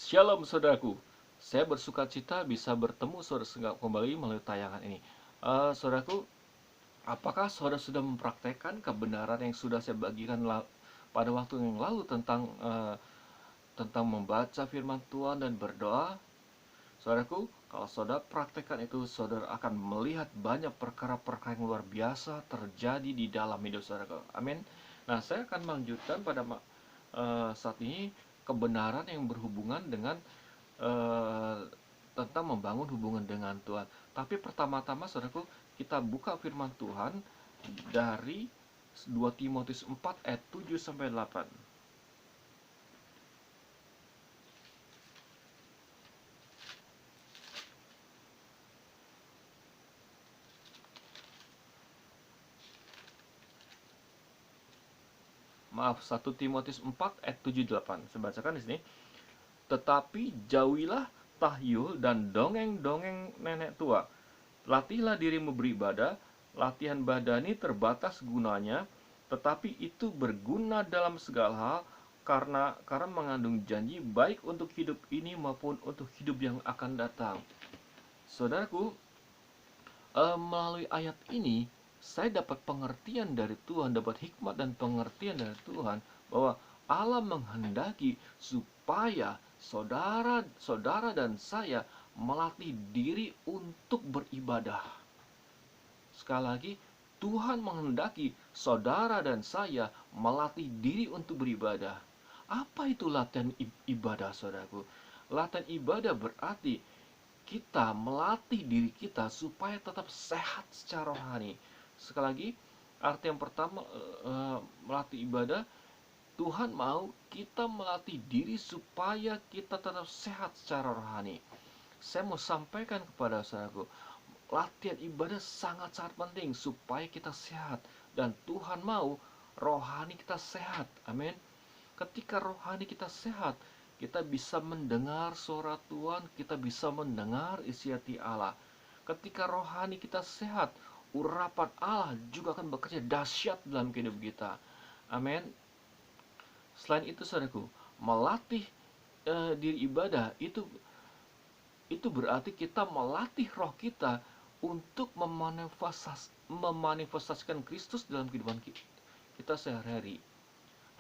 Shalom saudaraku, saya bersuka cita bisa bertemu saudara kembali melalui tayangan ini. Saudaraku, apakah saudara sudah mempraktekkan kebenaran yang sudah saya bagikan pada waktu yang lalu tentang membaca firman Tuhan dan berdoa? Saudaraku, kalau saudara praktekkan itu, saudara akan melihat banyak perkara-perkara yang luar biasa terjadi di dalam hidup saudara. Amin. Nah, saya akan melanjutkan pada saat ini kebenaran yang berhubungan dengan eh, tentang membangun hubungan dengan Tuhan. Tapi pertama-tama saudaraku, kita buka firman Tuhan dari 2 Timotius 4 ayat 7 sampai 8. Maaf, 1 Timotius 4 ayat 7 8. Saya bacakan di sini. Tetapi jauhilah tahyul dan dongeng-dongeng nenek tua. Latihlah dirimu beribadah. Latihan badani terbatas gunanya, tetapi itu berguna dalam segala hal karena mengandung janji baik untuk hidup ini maupun untuk hidup yang akan datang. Saudaraku, melalui ayat ini saya dapat pengertian dari Tuhan, dapat hikmat dan pengertian dari Tuhan bahwa Allah menghendaki supaya saudara dan saya melatih diri untuk beribadah. Sekali lagi, Tuhan menghendaki saudara dan saya melatih diri untuk beribadah. Apa itu latihan ibadah, saudaraku? Latihan ibadah berarti kita melatih diri kita supaya tetap sehat secara rohani. Sekali lagi, arti yang pertama, melatih ibadah, Tuhan mau kita melatih diri supaya kita tetap sehat secara rohani. Saya mau sampaikan kepada saudaraku, latihan ibadah sangat-sangat penting supaya kita sehat. Dan Tuhan mau rohani kita sehat. Amin. Ketika rohani kita sehat, kita bisa mendengar suara Tuhan, kita bisa mendengar isi hati Allah. Ketika rohani kita sehat, urapan Allah juga akan bekerja dahsyat dalam kehidupan kita. Amin. Selain itu, saudaraku, melatih diri ibadah itu berarti kita melatih roh kita untuk memanifestasikan Kristus dalam kehidupan kita sehari-hari.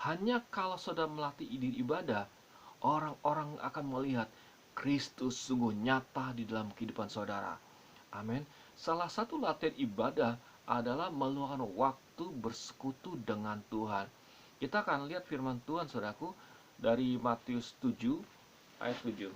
Hanya kalau saudara melatih diri ibadah, orang-orang akan melihat Kristus sungguh nyata di dalam kehidupan saudara. Amin. Salah satu latihan ibadah adalah meluangkan waktu bersekutu dengan Tuhan. Kita akan lihat firman Tuhan, saudaraku, dari Matius 7 ayat 7.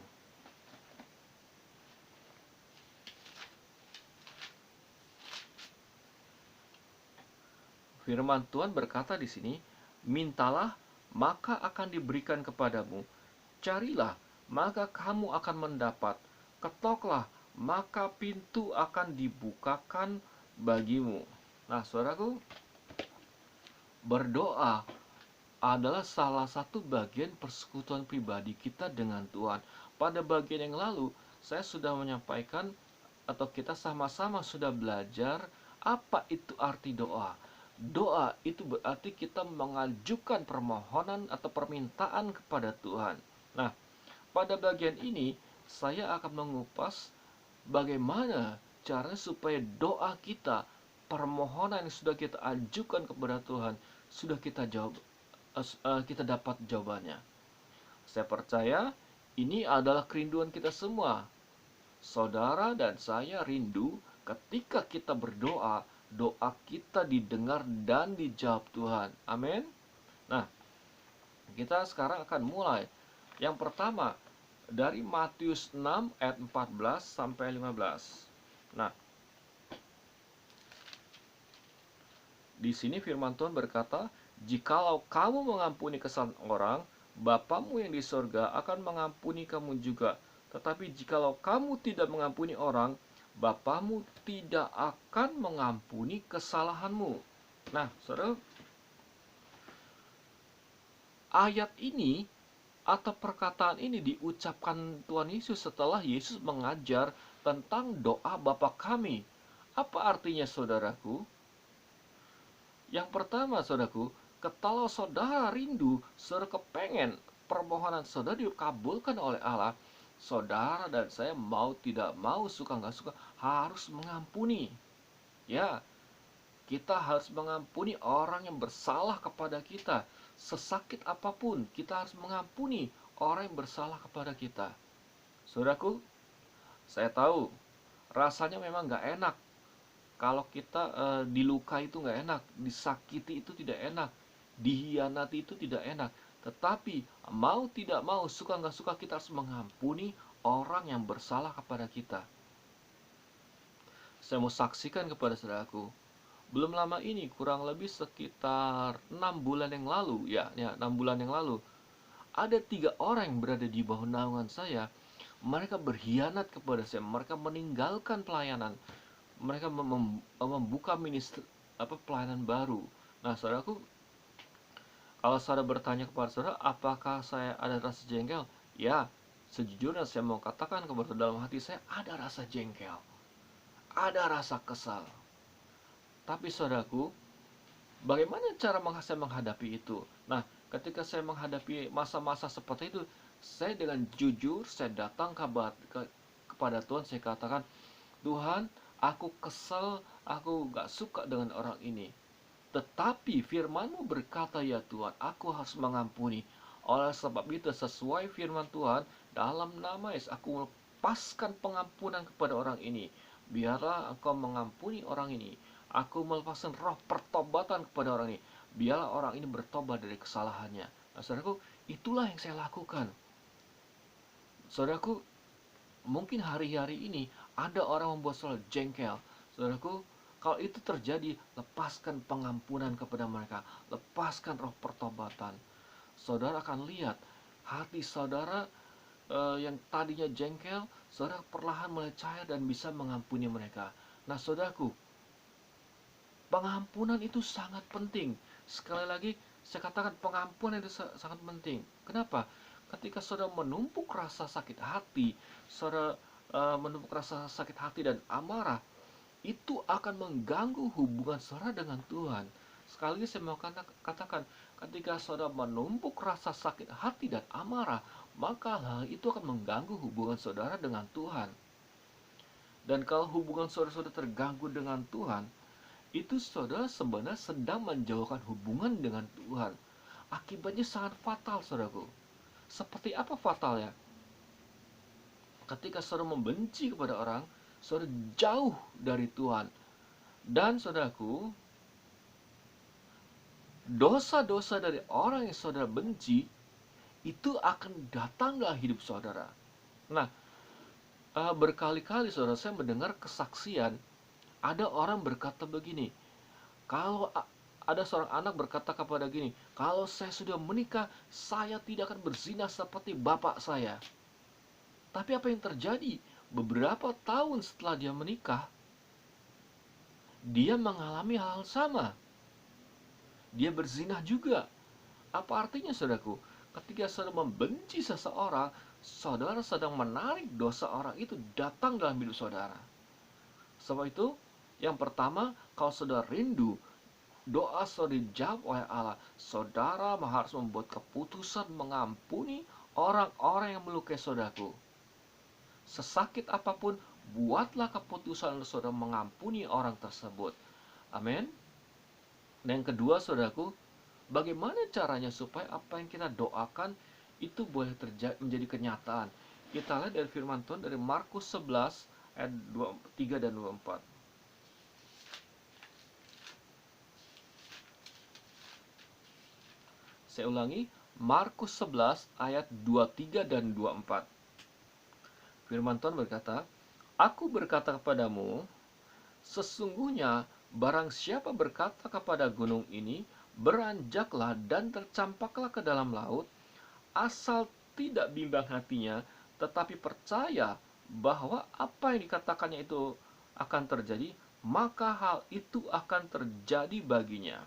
Firman Tuhan berkata di sini, "Mintalah, maka akan diberikan kepadamu. Carilah, maka kamu akan mendapat. Ketoklah, maka pintu akan dibukakan bagimu." Nah, saudaraku, berdoa adalah salah satu bagian persekutuan pribadi kita dengan Tuhan. Pada bagian yang lalu, saya sudah menyampaikan atau kita sama-sama sudah belajar apa itu arti doa. Doa itu berarti kita mengajukan permohonan atau permintaan kepada Tuhan. Nah, pada bagian ini saya akan mengupas bagaimana caranya supaya doa kita, permohonan yang sudah kita ajukan kepada Tuhan, sudah kita jawab, kita dapat jawabannya. Saya percaya ini adalah kerinduan kita semua. Saudara dan saya rindu ketika kita berdoa, doa kita didengar dan dijawab Tuhan. Amin. Nah, kita sekarang akan mulai. Yang pertama, dari Matius 6 ayat 14 sampai 15. Nah, di sini firman Tuhan berkata, "Jikalau kamu mengampuni kesalahan orang, Bapamu yang di sorga akan mengampuni kamu juga. Tetapi jikalau kamu tidak mengampuni orang, Bapamu tidak akan mengampuni kesalahanmu." Nah, saudara, ayat ini atau perkataan ini diucapkan Tuhan Yesus setelah Yesus mengajar tentang doa Bapa kami. Apa artinya, saudaraku? Yang pertama, saudaraku, kalau saudara rindu, saudara kepengen permohonan saudara dikabulkan oleh Allah, saudara dan saya mau tidak mau, suka nggak suka, harus mengampuni. Ya, kita harus mengampuni orang yang bersalah kepada kita. Sesakit apapun, kita harus mengampuni orang yang bersalah kepada kita. Saudaraku, saya tahu rasanya memang nggak enak. Kalau kita dilukai itu nggak enak, disakiti itu tidak enak, dihianati itu tidak enak. Tetapi mau tidak mau, suka nggak suka, kita harus mengampuni orang yang bersalah kepada kita. Saya mau saksikan kepada saudaraku, belum lama ini, kurang lebih sekitar 6 bulan yang lalu, ya 6 bulan yang lalu, ada 3 orang yang berada di bawah naungan saya. Mereka berkhianat kepada saya, mereka meninggalkan pelayanan, mereka membuka ministry pelayanan baru. Nah, saudaraku, kalau saudara bertanya kepada saudara, apakah saya ada rasa jengkel? Ya, sejujurnya saya mau katakan kepada saudara, dalam hati saya ada rasa jengkel, ada rasa kesal. Tapi saudaraku, bagaimana cara saya menghadapi itu? Nah, ketika saya menghadapi masa-masa seperti itu, saya dengan jujur, saya datang kepada Tuhan, saya katakan, Tuhan, aku kesal, aku gak suka dengan orang ini. Tetapi firman-Mu berkata, ya Tuhan, aku harus mengampuni. Oleh sebab itu, sesuai firman Tuhan, dalam nama Yesus, aku melepaskan pengampunan kepada orang ini. Biarlah Engkau mengampuni orang ini. Aku melepaskan roh pertobatan kepada orang ini. Biarlah orang ini bertobat dari kesalahannya. Nah, saudaraku, itulah yang saya lakukan. Saudaraku, mungkin hari-hari ini ada orang membuat saudara jengkel. Saudaraku, kalau itu terjadi, lepaskan pengampunan kepada mereka. Lepaskan roh pertobatan. Saudara akan lihat hati saudara yang tadinya jengkel, saudara perlahan mulai cair dan bisa mengampuni mereka. Nah, saudaraku, pengampunan itu sangat penting. Sekali lagi, saya katakan pengampunan itu sangat penting. Kenapa? Ketika saudara menumpuk rasa sakit hati, saudara menumpuk rasa sakit hati dan amarah, itu akan mengganggu hubungan saudara dengan Tuhan. Sekali lagi saya mau katakan, ketika saudara menumpuk rasa sakit hati dan amarah, maka hal itu akan mengganggu hubungan saudara dengan Tuhan. Dan kalau hubungan saudara sudah terganggu dengan Tuhan, itu saudara sebenarnya sedang menjauhkan hubungan dengan Tuhan. Akibatnya sangat fatal, saudaraku. Seperti apa fatalnya? Ketika saudara membenci kepada orang, saudara jauh dari Tuhan. Dan saudaraku, dosa-dosa dari orang yang saudara benci itu akan datang dalam hidup saudara. Nah, berkali-kali saudara, saya mendengar kesaksian, ada orang berkata begini, kalau ada seorang anak berkata kepada gini, kalau saya sudah menikah, saya tidak akan berzina seperti bapak saya. Tapi apa yang terjadi? Beberapa tahun setelah dia menikah, dia mengalami hal sama. Dia berzina juga. Apa artinya, saudaraku? Ketika saudara membenci seseorang, saudara sedang menarik dosa orang itu datang dalam hidup saudara. Sebab itu, yang pertama, kalau saudara rindu, doa saudara dijawab oleh Allah, saudara harus membuat keputusan mengampuni orang-orang yang melukai saudaraku. Sesakit apapun, buatlah keputusan saudara mengampuni orang tersebut. Amin. Dan yang kedua, saudaraku, bagaimana caranya supaya apa yang kita doakan itu boleh menjadi kenyataan? Kita lihat dari firman Tuhan dari Markus 11 ayat 23 dan 24. Saya ulangi, Markus 11 ayat 23 dan 24. Firman Tuhan berkata, Aku berkata kepadamu, sesungguhnya barang siapa berkata kepada gunung ini, beranjaklah dan tercampaklah ke dalam laut, asal tidak bimbang hatinya, tetapi percaya bahwa apa yang dikatakannya itu akan terjadi, maka hal itu akan terjadi baginya.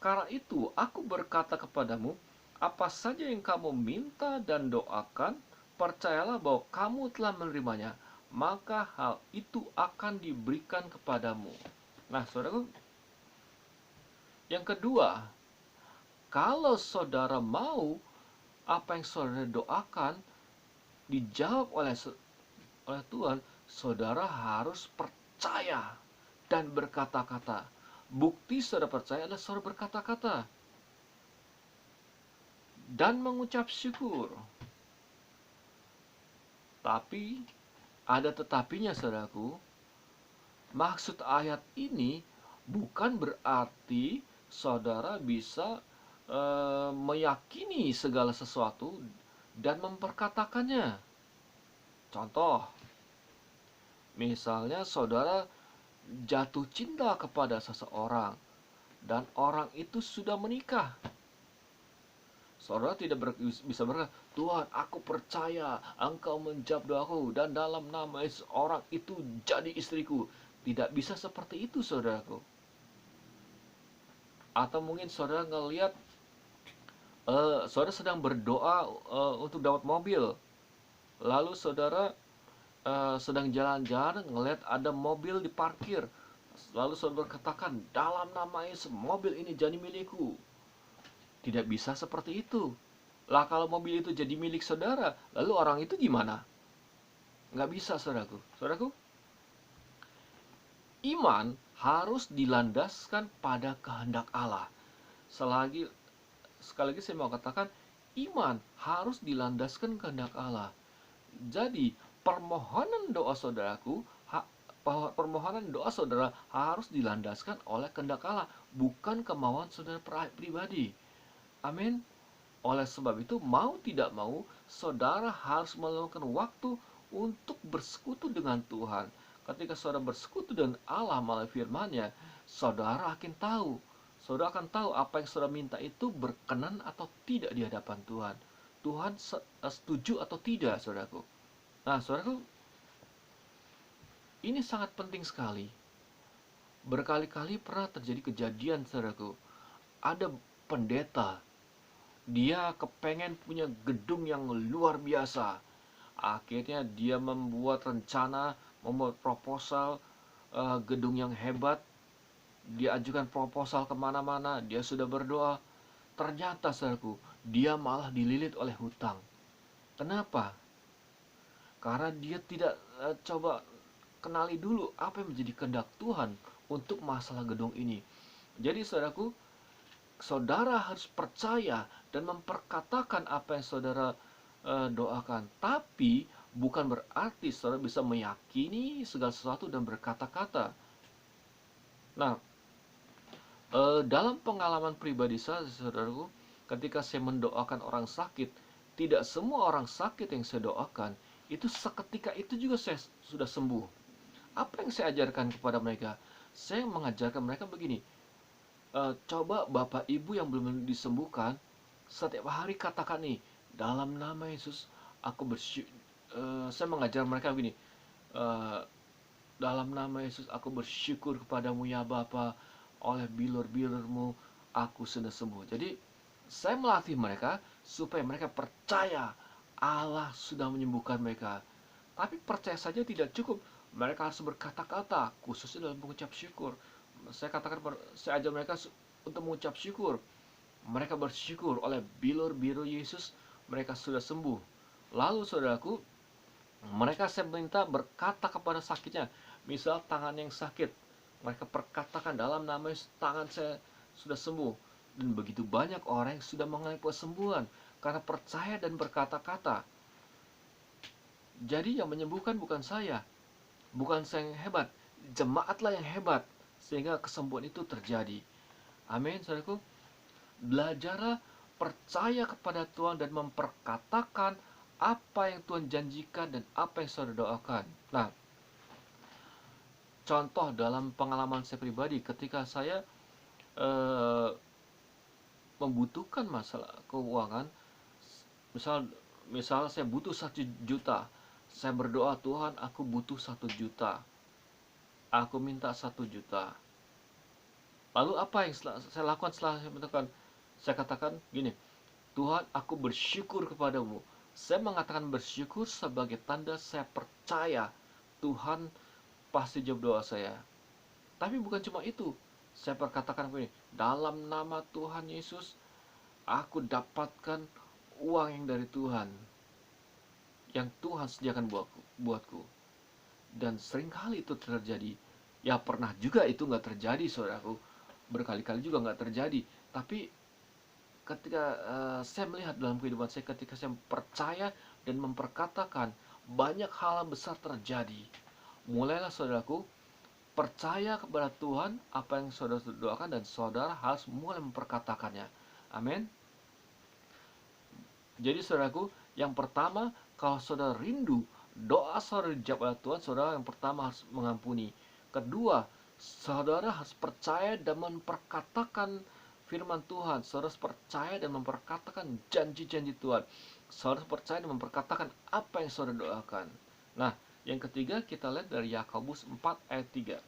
Karena itu, aku berkata kepadamu, apa saja yang kamu minta dan doakan, percayalah bahwa kamu telah menerimanya, maka hal itu akan diberikan kepadamu. Nah, saudaraku, yang kedua, kalau saudara mau apa yang saudara doakan dijawab oleh Tuhan, saudara harus percaya dan berkata-kata. Bukti saudara percaya adalah saudara berkata-kata dan mengucap syukur. Tapi ada tetapinya, saudaraku. Maksud ayat ini bukan berarti saudara bisa meyakini segala sesuatu dan memperkatakannya. Contoh, misalnya saudara jatuh cinta kepada seseorang dan orang itu sudah menikah. Saudara tidak bisa berkata, Tuhan, aku percaya Engkau menjawab doaku dan dalam nama Yesus orang itu jadi istriku. Tidak bisa seperti itu, saudaraku. Atau mungkin saudara ngelihat saudara sedang berdoa untuk dapat mobil, lalu saudara sedang jalan-jalan ngelihat ada mobil diparkir, lalu saudara katakan dalam nama Yesus mobil ini jadi milikku. Tidak bisa seperti itu. Lah kalau mobil itu jadi milik saudara, lalu orang itu gimana? Nggak bisa, saudaraku. Saudaraku, iman harus dilandaskan pada kehendak Allah. Sekali lagi saya mau katakan, iman harus dilandaskan kehendak Allah. Jadi, permohonan doa saudaraku, permohonan doa saudara harus dilandaskan oleh kehendak Allah, bukan kemauan saudara pribadi. Amin. Oleh sebab itu, mau tidak mau, saudara harus meluangkan waktu untuk bersekutu dengan Tuhan. Ketika saudara bersekutu dengan Allah melalui firman-Nya, saudara akan tahu. Saudara akan tahu apa yang saudara minta itu berkenan atau tidak di hadapan Tuhan. Tuhan setuju atau tidak, saudaraku. Nah, saudaraku, ini sangat penting sekali. Berkali-kali pernah terjadi kejadian, saudaraku. Ada pendeta, dia kepengen punya gedung yang luar biasa. Akhirnya dia membuat rencana, membuat proposal gedung yang hebat. Dia ajukan proposal kemana-mana, dia sudah berdoa. Ternyata, saudaraku, dia malah dililit oleh hutang. Kenapa? Karena dia tidak coba kenali dulu apa yang menjadi kehendak Tuhan untuk masalah gedung ini. Jadi, saudaraku, saudara harus percaya dan memperkatakan apa yang saudara doakan. Tapi bukan berarti saudara bisa meyakini segala sesuatu dan berkata-kata. Nah, dalam pengalaman pribadi saya, saudaraku, ketika saya mendoakan orang sakit, tidak semua orang sakit yang saya doakan itu seketika itu juga saya sudah sembuh. Apa yang saya ajarkan kepada mereka? Saya mengajarkan mereka begini, coba Bapak Ibu yang belum disembuhkan, setiap hari katakan nih, dalam nama Yesus aku bersyukur. Saya mengajar mereka begini, dalam nama Yesus aku bersyukur kepadamu ya Bapa, oleh bilur-bilurmu aku sudah sembuh. Jadi saya melatih mereka supaya mereka percaya Allah sudah menyembuhkan mereka. Tapi percaya saja tidak cukup, mereka harus berkata-kata, khususnya dalam mengucap syukur. Saya ajar mereka untuk mengucap syukur. Mereka bersyukur oleh bilur-bilur Yesus mereka sudah sembuh. Lalu, saudaraku, mereka saya minta berkata kepada sakitnya. Misal tangan yang sakit, mereka perkatakan dalam nama Yesus, tangan saya sudah sembuh. Dan begitu banyak orang yang sudah mengalami kesembuhan karena percaya dan berkata-kata. Jadi yang menyembuhkan bukan saya, bukan saya yang hebat, jemaatlah yang hebat, sehingga kesembuhan itu terjadi. Amin, saudaraku. Belajarlah percaya kepada Tuhan dan memperkatakan apa yang Tuhan janjikan dan apa yang saudara doakan. Nah, contoh dalam pengalaman saya pribadi, ketika saya membutuhkan masalah keuangan, misal saya butuh 1 juta, saya berdoa, Tuhan aku butuh 1 juta, aku minta 1 juta. Lalu apa yang saya lakukan setelah saya mintakan? Saya katakan gini, Tuhan aku bersyukur kepadamu. Saya mengatakan bersyukur sebagai tanda saya percaya Tuhan pasti jawab doa saya. Tapi bukan cuma itu, saya perkatakan begini, dalam nama Tuhan Yesus aku dapatkan uang yang dari Tuhan, yang Tuhan sediakan buatku. Dan seringkali itu terjadi. Ya pernah juga itu nggak terjadi, saudaraku. Berkali-kali juga nggak terjadi. Tapi ketika saya melihat dalam kehidupan saya, ketika saya percaya dan memperkatakan, banyak hal besar terjadi. Mulailah saudaraku percaya kepada Tuhan apa yang saudara doakan, dan saudara harus mulai memperkatakannya. Amin. Jadi saudaraku, yang pertama, kalau saudara rindu doa saudara dijawab oleh Tuhan, saudara yang pertama harus mengampuni. Kedua, saudara harus percaya dan memperkatakan firman Tuhan. Saudara harus percaya dan memperkatakan janji-janji Tuhan. Saudara harus percaya dan memperkatakan apa yang saudara doakan. Nah, yang ketiga kita lihat dari Yakobus 4 ayat 3.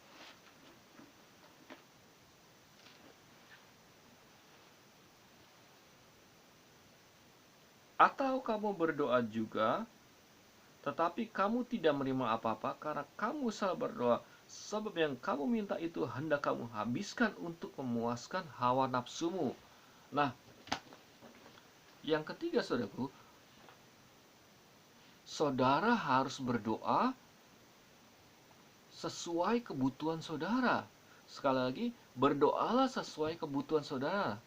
Atau kamu berdoa juga, tetapi kamu tidak menerima apa-apa karena kamu salah berdoa, sebab yang kamu minta itu hendak kamu habiskan untuk memuaskan hawa nafsumu. Nah, yang ketiga saudaraku, saudara harus berdoa sesuai kebutuhan saudara. Sekali lagi, berdoalah sesuai kebutuhan saudara.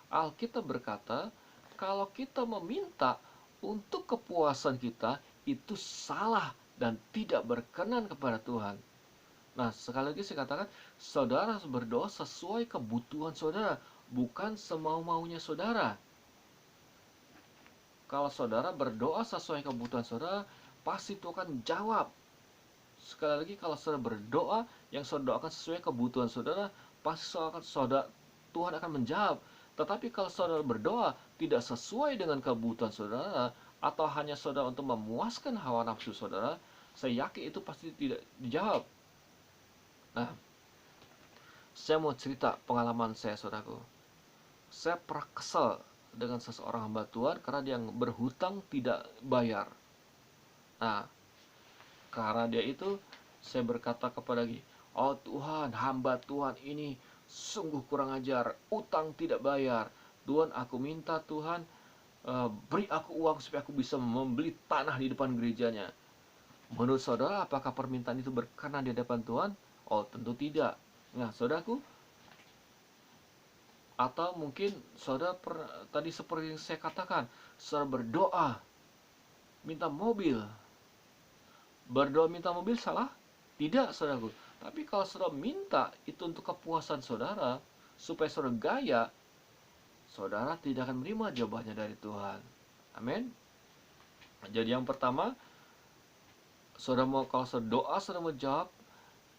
Alkitab berkata, kalau kita meminta untuk kepuasan kita, itu salah dan tidak berkenan kepada Tuhan. Nah, sekali lagi saya katakan, saudara harus berdoa sesuai kebutuhan saudara, bukan semau-maunya saudara. Kalau saudara berdoa sesuai kebutuhan saudara, pasti Tuhan jawab. Sekali lagi, kalau saudara berdoa yang saudara doakan sesuai kebutuhan saudara, pasti Tuhan akan menjawab. Tetapi kalau saudara berdoa tidak sesuai dengan kebutuhan saudara, atau hanya saudara untuk memuaskan hawa nafsu saudara, saya yakin itu pasti tidak dijawab. Nah, saya mau cerita pengalaman saya, saudaraku. Saya pernah kesal dengan seseorang hamba Tuhan karena dia berhutang tidak bayar. Nah, karena dia itu, saya berkata kepada dia, "Oh Tuhan, hamba Tuhan ini sungguh kurang ajar, utang tidak bayar. Tuhan, aku minta Tuhan, beri aku uang supaya aku bisa membeli tanah di depan gerejanya." Menurut saudara, apakah permintaan itu berkenan di hadapan Tuhan? Oh, tentu tidak. Nah, saudaraku, atau mungkin saudara tadi seperti yang saya katakan, saudara berdoa minta mobil. Berdoa minta mobil salah? Tidak, saudaraku. Tapi kalau saudara minta itu untuk kepuasan saudara, supaya saudara gaya, saudara tidak akan menerima jawabannya dari Tuhan. Amin. Jadi yang pertama, kalau saudara doa, saudara mau jawab,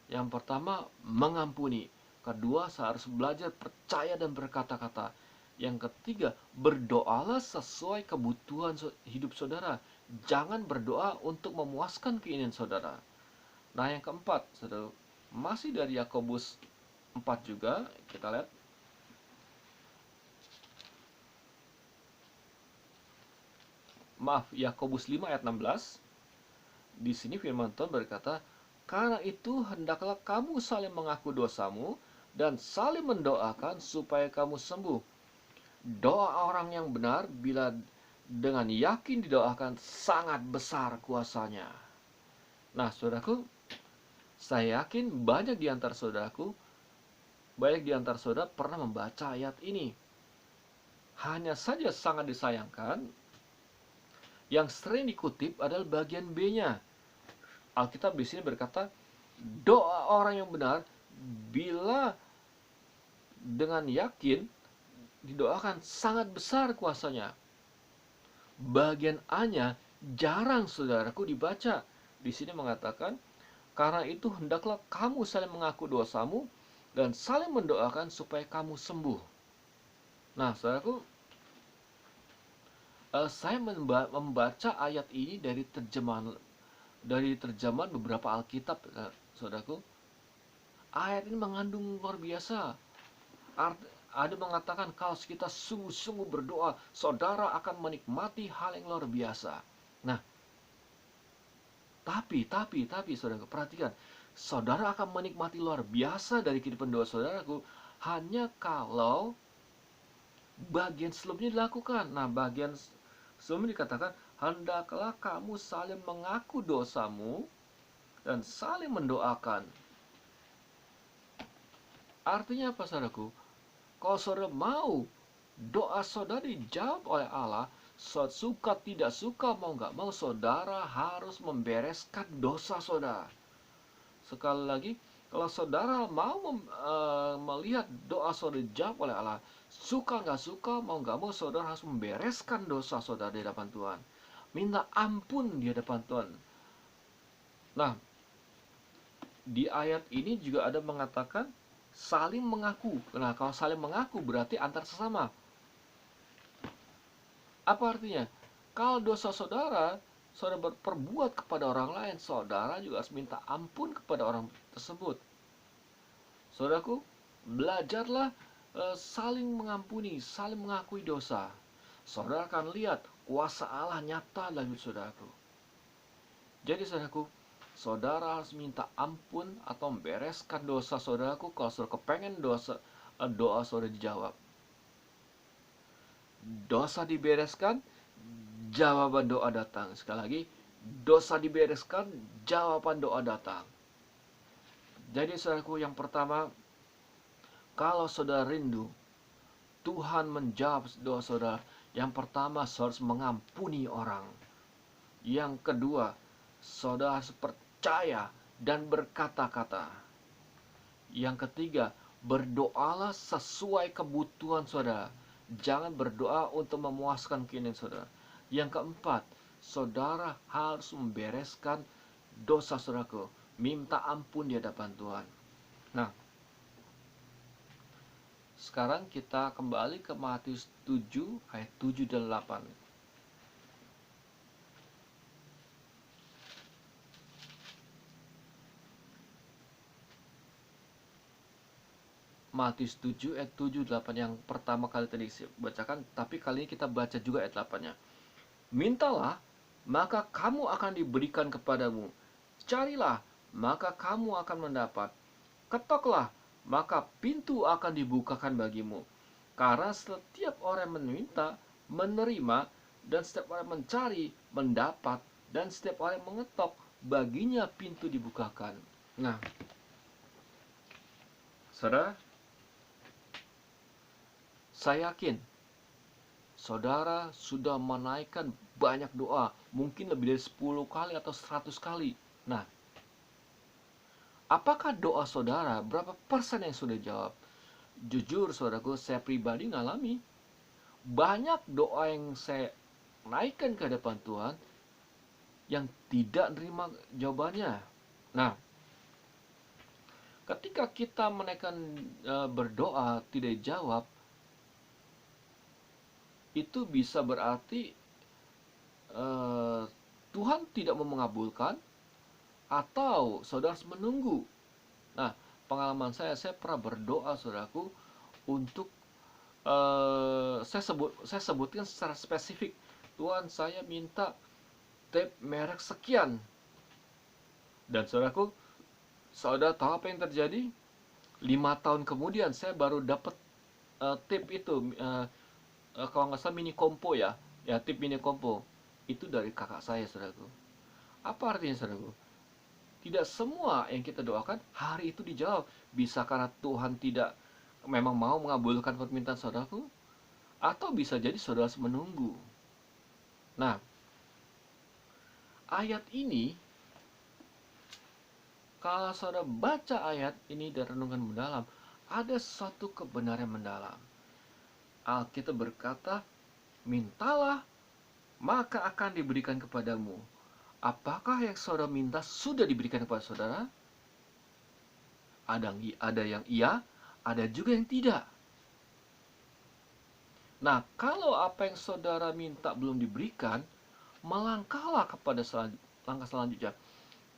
yang pertama mengampuni. Kedua, saya harus belajar percaya dan berkata-kata. Yang ketiga, berdoalah sesuai kebutuhan hidup saudara. Jangan berdoa untuk memuaskan keinginan saudara. Nah, yang keempat, saudara, masih dari Yakobus 4 juga, kita lihat. Maaf, Yakobus 5 ayat 16. Di sini firman Tuhan berkata, "Karena itu hendaklah kamu saling mengaku dosamu dan saling mendoakan supaya kamu sembuh. Doa orang yang benar bila dengan yakin didoakan sangat besar kuasanya." Nah, saudaraku, saya yakin banyak di antara saudaraku, banyak di antara saudara pernah membaca ayat ini. Hanya saja sangat disayangkan, yang sering dikutip adalah bagian B-nya. Alkitab di sini berkata, doa orang yang benar bila dengan yakin didoakan sangat besar kuasanya. Bagian A-nya jarang saudaraku dibaca. Di sini mengatakan, "Karena itu hendaklah kamu saling mengaku dosamu dan saling mendoakan supaya kamu sembuh." Nah, saudaraku, saya membaca ayat ini dari terjemahan beberapa Alkitab, saudaraku. Ayat ini mengandung luar biasa. Ada mengatakan kalau kita sungguh-sungguh berdoa, saudara akan menikmati hal yang luar biasa. Nah, tapi saudara perhatikan, saudara akan menikmati luar biasa dari kehidupan doa saudaraku hanya kalau bagian sebelumnya dilakukan. Nah, bagian Sebelum dikatakan, hendaklah kamu saling mengaku dosamu dan saling mendoakan. Artinya apa, saudaraku? Kalau saudara mau doa saudara dijawab oleh Allah, suka tidak suka, mau nggak mau, saudara harus membereskan dosa saudara. Sekali lagi, kalau saudara mau melihat doa saudara dijawab oleh Allah, suka nggak suka, mau nggak mau, saudara harus membereskan dosa saudara di hadapan Tuhan. Minta ampun di hadapan Tuhan. Nah, di ayat ini juga ada mengatakan saling mengaku. Nah, kalau saling mengaku berarti antar sesama. Apa artinya? Kalau dosa saudara, saudara berperbuat kepada orang lain, saudara juga harus minta ampun kepada orang tersebut. Saudaraku, belajarlah saling mengampuni, saling mengakui dosa. Saudara akan lihat kuasa Allah nyata dalam hidup saudaraku. Jadi saudaraku, saudara harus minta ampun atau membereskan dosa saudaraku kalau saudara kepengen doa saudara dijawab. Dosa dibereskan, jawaban doa datang. Sekali lagi, dosa dibereskan, jawaban doa datang. Jadi saudaraku, yang pertama, kalau saudara rindu Tuhan menjawab doa saudara, yang pertama saudara harus mengampuni orang. Yang kedua, saudara harus percaya dan berkata-kata. Yang ketiga, berdoalah sesuai kebutuhan saudara. Jangan berdoa untuk memuaskan keinginan saudara. Yang keempat, saudara harus membereskan dosa saudaraku. Minta ampun di hadapan Tuhan. Nah, sekarang kita kembali ke Matius 7 ayat 7 dan 8. Matius 7 ayat 7 8 yang pertama kali tadi saya bacakan, tapi kali ini kita baca juga ayat 8-nya. Mintalah, maka kamu akan diberikan kepadamu. Carilah, maka kamu akan mendapat. Ketoklah, maka pintu akan dibukakan bagimu. Karena setiap orang meminta, menerima, dan setiap orang mencari, mendapat, dan setiap orang mengetok, baginya pintu dibukakan. Nah, saudara, saya yakin saudara sudah menaikkan banyak doa, mungkin lebih dari 10 kali atau 100 kali. Nah, apakah doa saudara, berapa persen yang sudah jawab? Jujur saudaraku, saya pribadi ngalami banyak doa yang saya naikkan ke hadapan Tuhan yang tidak nerima jawabannya. Nah, ketika kita menaikkan berdoa tidak dijawab, itu bisa berarti Tuhan tidak mau mengabulkan, atau saudara harus menunggu. Nah, pengalaman saya pernah berdoa saudaraku untuk saya sebutkan secara spesifik, Tuhan, saya minta tape merek sekian. Dan saudaraku, saudara tahu apa yang terjadi? 5 tahun kemudian saya baru dapat tape itu, kalau nggak salah mini kompo ya, tape mini kompo itu dari kakak saya, saudaraku. Apa artinya, saudaraku? Tidak semua yang kita doakan hari itu dijawab. Bisa karena Tuhan tidak memang mau mengabulkan permintaan saudaraku, atau bisa jadi saudara harus menunggu. Nah, ayat ini, kalau saudara baca ayat ini dan renungkan mendalam, ada satu kebenaran mendalam. Alkitab berkata, mintalah, maka akan diberikan kepadamu. Apakah yang saudara minta sudah diberikan kepada saudara? Ada yang iya, ada juga yang tidak. Nah, kalau apa yang saudara minta belum diberikan, melangkahlah kepada langkah selanjutnya.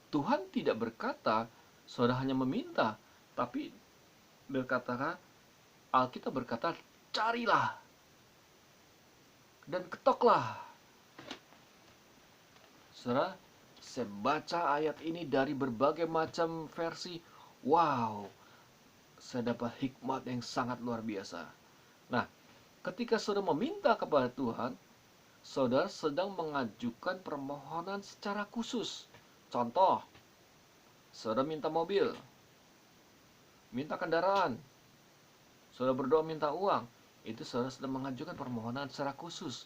Tuhan tidak berkata saudara hanya meminta, tapi Alkitab berkata, carilah dan ketoklah. Saudara, saya baca ayat ini dari berbagai macam versi. Wow, saya dapat hikmat yang sangat luar biasa. Nah, ketika saudara meminta kepada Tuhan, saudara sedang mengajukan permohonan secara khusus. Contoh, saudara minta mobil, minta kendaraan, saudara berdoa minta uang, itu saudara sedang mengajukan permohonan secara khusus.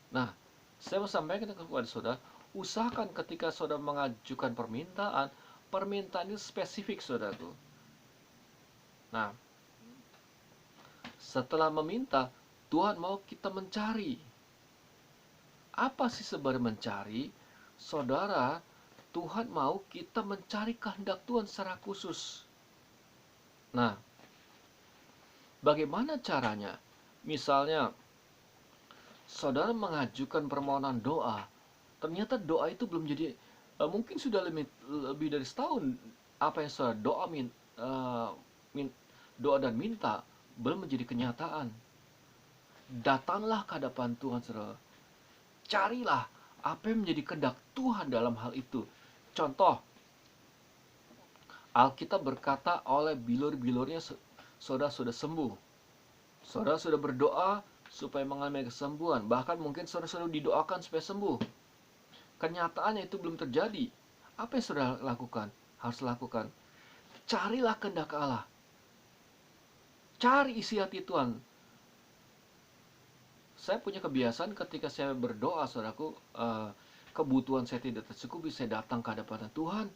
Nah, saya mau sampaikan kepada saudara, usahakan ketika saudara mengajukan permintaan, permintaan itu spesifik, saudaraku. Nah, setelah meminta, Tuhan mau kita mencari. Apa sih sebenarnya mencari? Saudara, Tuhan mau kita mencari kehendak Tuhan secara khusus. Nah, bagaimana caranya? Misalnya, saudara mengajukan permohonan doa, ternyata doa itu belum jadi, mungkin sudah lebih dari setahun apa yang saudara doa dan minta belum menjadi kenyataan. Datanglah ke hadapan Tuhan, saudara. Carilah apa yang menjadi kehendak Tuhan dalam hal itu. Contoh, Alkitab berkata oleh bilur-bilurnya saudara sudah sembuh. Saudara sudah berdoa supaya mengalami kesembuhan. Bahkan mungkin saudara sudah didoakan supaya sembuh. Kenyataannya itu belum terjadi. Apa yang saudara lakukan? Harus lakukan. Carilah kehendak Allah. Cari isi hati Tuhan. Saya punya kebiasaan ketika saya berdoa, saudaraku, kebutuhan saya tidak tercukupi, saya datang ke hadapan Tuhan.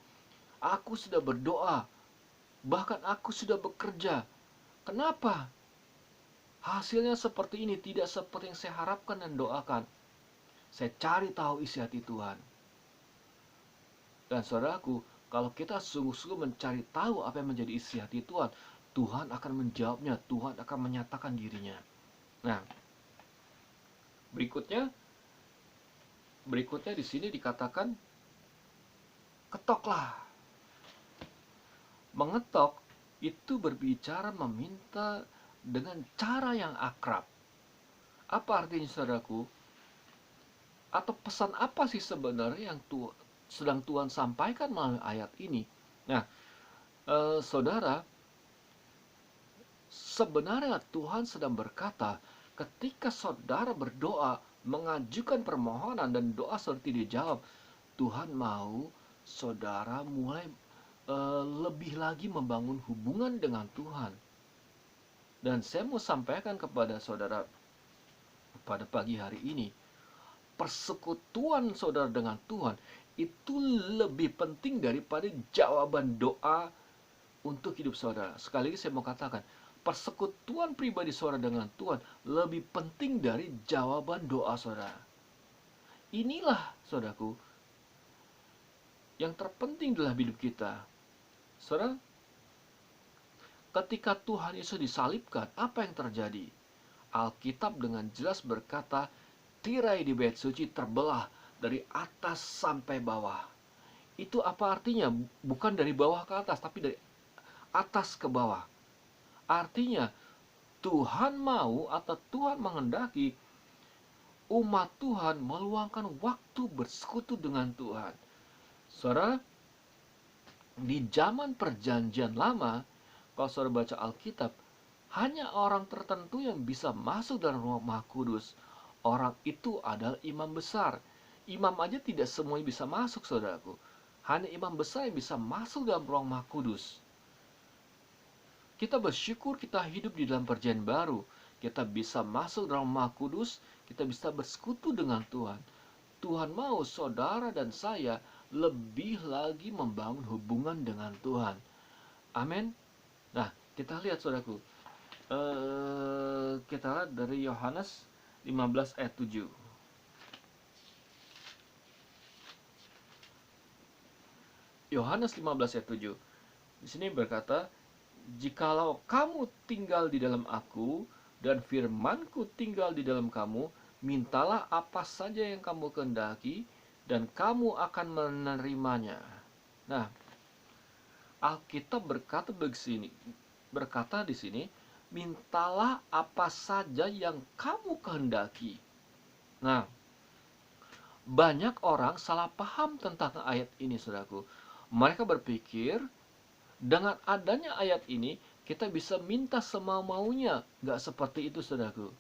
Aku sudah berdoa, bahkan aku sudah bekerja. Kenapa hasilnya seperti ini, tidak seperti yang saya harapkan dan doakan? Saya cari tahu isi hati Tuhan. Dan saudaraku, kalau kita sungguh-sungguh mencari tahu apa yang menjadi isi hati Tuhan, Tuhan akan menjawabnya, Tuhan akan menyatakan dirinya. Nah, berikutnya di sini dikatakan ketoklah. Mengetok itu berbicara meminta dengan cara yang akrab. Apa artinya, saudaraku? Atau pesan apa sih sebenarnya yang sedang Tuhan sampaikan melalui ayat ini? Nah, saudara, sebenarnya Tuhan sedang berkata, ketika saudara berdoa, mengajukan permohonan dan doa seperti dijawab, Tuhan mau saudara mulai lebih lagi membangun hubungan dengan Tuhan. Dan saya mau sampaikan kepada saudara pada pagi hari ini, persekutuan saudara dengan Tuhan itu lebih penting daripada jawaban doa untuk hidup saudara. Sekali lagi saya mau katakan, persekutuan pribadi saudara dengan Tuhan lebih penting dari jawaban doa saudara. Inilah, saudaraku, yang terpenting dalam hidup kita. Saudara, ketika Tuhan Yesus disalibkan, apa yang terjadi? Alkitab dengan jelas berkata, tirai di bait suci terbelah dari atas sampai bawah. Itu apa artinya? Bukan dari bawah ke atas, tapi dari atas ke bawah. Artinya, Tuhan mau atau Tuhan menghendaki umat Tuhan meluangkan waktu bersekutu dengan Tuhan. Saudara, di zaman perjanjian lama, kalau saudara baca Alkitab, hanya orang tertentu yang bisa masuk dalam ruang Maha Kudus. Orang itu adalah imam besar. Imam aja tidak semuanya bisa masuk, saudaraku. Hanya imam besar yang bisa masuk dalam ruang Maha Kudus. Kita bersyukur kita hidup di dalam perjanjian baru. Kita bisa masuk dalam Maha Kudus, kita bisa bersekutu dengan Tuhan. Tuhan mau saudara dan saya lebih lagi membangun hubungan dengan Tuhan. Amin. Nah, kita lihat, saudaraku. Kita lihat dari Yohanes 15 ayat 7. Yohanes 15 ayat 7. Di sini berkata, "Jikalau kamu tinggal di dalam aku dan firman-Ku tinggal di dalam kamu, mintalah apa saja yang kamu kehendaki dan kamu akan menerimanya." Nah, Alkitab berkata di sini, mintalah apa saja yang kamu kehendaki. Nah, banyak orang salah paham tentang ayat ini, saudaraku. Mereka berpikir dengan adanya ayat ini kita bisa minta semau-maunya. Gak seperti itu, saudaraku.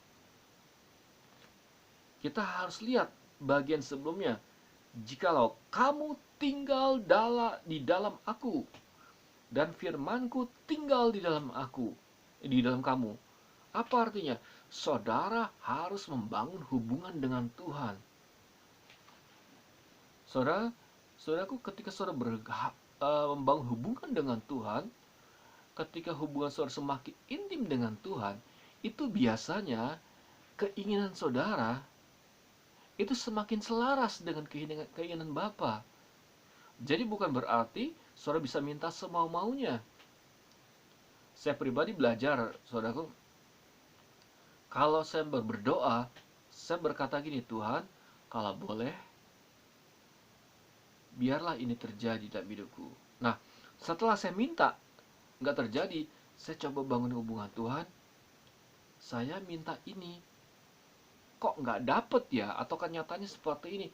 Kita harus lihat bagian sebelumnya. Jikalau kamu tinggal di dalam aku, dan firmanku tinggal di dalam kamu. Apa artinya? Saudara harus membangun hubungan dengan Tuhan. Saudara, saudaraku, ketika saudara membangun hubungan dengan Tuhan, ketika hubungan saudara semakin intim dengan Tuhan, itu biasanya keinginan saudara itu semakin selaras dengan keinginan Bapa. Jadi bukan berarti saudara bisa minta semau-maunya. Saya pribadi belajar, saudaraku, kalau saya berdoa, saya berkata gini, Tuhan, kalau boleh, biarlah ini terjadi dalam hidupku. Nah, setelah saya minta, nggak terjadi, saya coba bangun hubungan, Tuhan, saya minta ini, kok nggak dapet ya? Atau kenyataannya seperti ini.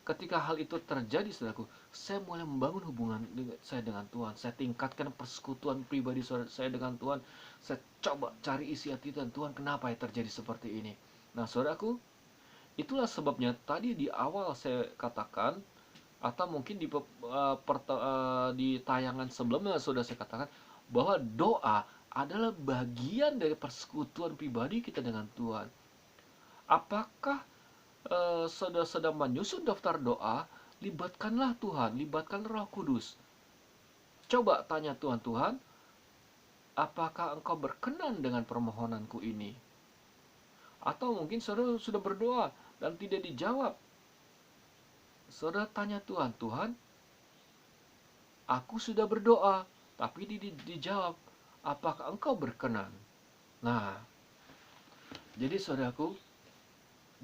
Ketika hal itu terjadi, saudaraku, saya mulai membangun hubungan saya dengan Tuhan. Saya tingkatkan persekutuan pribadi saya dengan Tuhan. Saya coba cari isi hati Tuhan. Tuhan, kenapa ya terjadi seperti ini? Nah, saudaraku, itulah sebabnya tadi di awal saya katakan, atau mungkin di tayangan sebelumnya sudah saya katakan, bahwa doa adalah bagian dari persekutuan pribadi kita dengan Tuhan. Apakah saudara sedang menyusun daftar doa? Libatkanlah Tuhan, libatkan Roh Kudus. Coba tanya Tuhan, Tuhan, apakah engkau berkenan dengan permohonanku ini? Atau mungkin saudara sudah berdoa dan tidak dijawab. Saudara tanya Tuhan, Tuhan, aku sudah berdoa, tapi dijawab, apakah engkau berkenan? Nah, jadi saudaraku,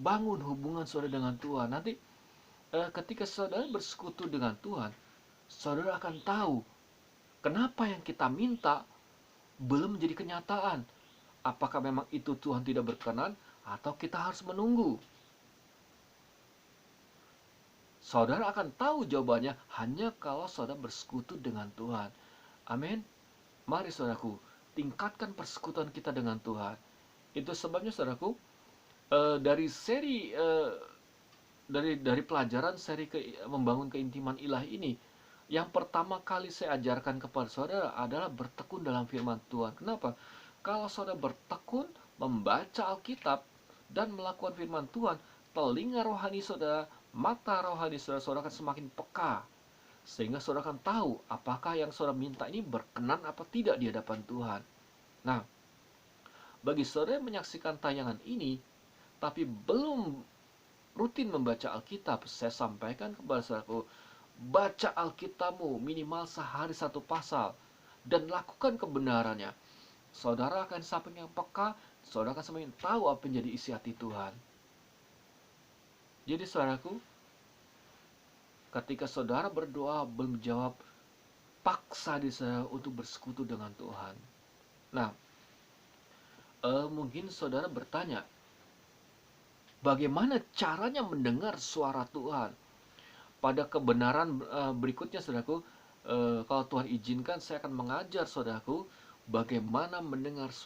bangun hubungan saudara dengan Tuhan. Nanti ketika saudara bersekutu dengan Tuhan, saudara akan tahu kenapa yang kita minta belum menjadi kenyataan. Apakah memang itu Tuhan tidak berkenan, atau kita harus menunggu? Saudara akan tahu jawabannya hanya kalau saudara bersekutu dengan Tuhan. Amin. Mari saudaraku, tingkatkan persekutuan kita dengan Tuhan. Itu sebabnya saudaraku, dari seri dari pelajaran seri membangun keintiman ilahi ini, yang pertama kali saya ajarkan kepada saudara adalah bertekun dalam firman Tuhan. Kenapa? Kalau saudara bertekun membaca Alkitab dan melakukan firman Tuhan, telinga rohani saudara, mata rohani saudara, saudara akan semakin peka, sehingga saudara akan tahu apakah yang saudara minta ini berkenan apa tidak di hadapan Tuhan. Nah, bagi saudara yang menyaksikan tayangan ini tapi belum rutin membaca Alkitab, saya sampaikan kepada saudaraku, baca Alkitabmu minimal sehari 1 pasal dan lakukan kebenarannya. Saudara akan semakin peka, saudara akan semakin tahu apa yang jadi isi hati Tuhan. Jadi saudaraku, ketika saudara berdoa belum jawab, paksa diri saudara untuk bersekutu dengan Tuhan. Nah, mungkin saudara bertanya, bagaimana caranya mendengar suara Tuhan? Pada kebenaran berikutnya, saudaraku, kalau Tuhan izinkan, saya akan mengajar saudaraku bagaimana mendengar suara